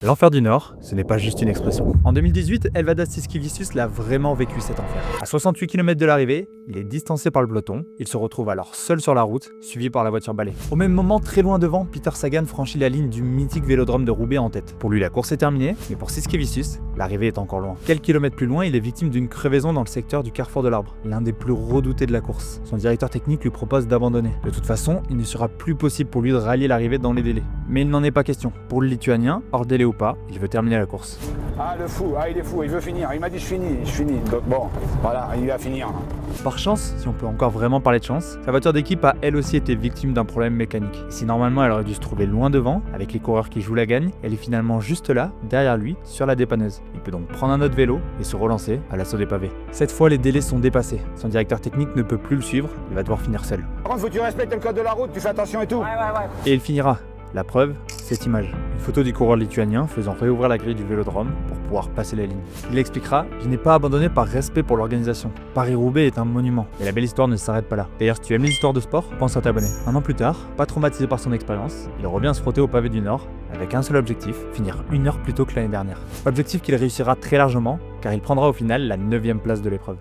L'enfer du Nord, ce n'est pas juste une expression. En 2018, Elvadas Tiskevicius l'a vraiment vécu cet enfer. À 68 km de l'arrivée, il est distancé par le peloton, il se retrouve alors seul sur la route, suivi par la voiture balai. Au même moment, très loin devant, Peter Sagan franchit la ligne du mythique vélodrome de Roubaix en tête. Pour lui, la course est terminée, mais pour Tiskevicius, l'arrivée est encore loin. Quelques kilomètres plus loin, il est victime d'une crevaison dans le secteur du carrefour de l'Arbre, l'un des plus redoutés de la course. Son directeur technique lui propose d'abandonner. De toute façon, il ne sera plus possible pour lui de rallier l'arrivée dans les délais. Mais il n'en est pas question. Pour le Lituanien, hors délai ou pas, il veut terminer la course. Ah le fou, il est fou, il veut finir. Il m'a dit je finis. Donc bon, voilà, il va finir. Par chance, si on peut encore vraiment parler de chance, sa voiture d'équipe a elle aussi été victime d'un problème mécanique. Et si normalement elle aurait dû se trouver loin devant, avec les coureurs qui jouent la gagne, elle est finalement juste là, derrière lui, sur la dépanneuse. Il peut donc prendre un autre vélo et se relancer à l'assaut des pavés. Cette fois, les délais sont dépassés. Son directeur technique ne peut plus le suivre, il va devoir finir seul. Par contre, faut que tu respectes le code de la route, tu fais attention et tout. Et il finira. La preuve, cette image. Une photo du coureur lituanien faisant réouvrir la grille du vélodrome pour pouvoir passer la ligne. Il expliquera « Je n'ai pas abandonné par respect pour l'organisation. Paris-Roubaix est un monument. Mais la belle histoire ne s'arrête pas là. D'ailleurs, si tu aimes les histoires de sport, pense à t'abonner. » Un an plus tard, pas traumatisé par son expérience, il revient se frotter au pavé du Nord avec un seul objectif, finir 1 heure plus tôt que l'année dernière. Objectif qu'il réussira très largement car il prendra au final la 9e place de l'épreuve.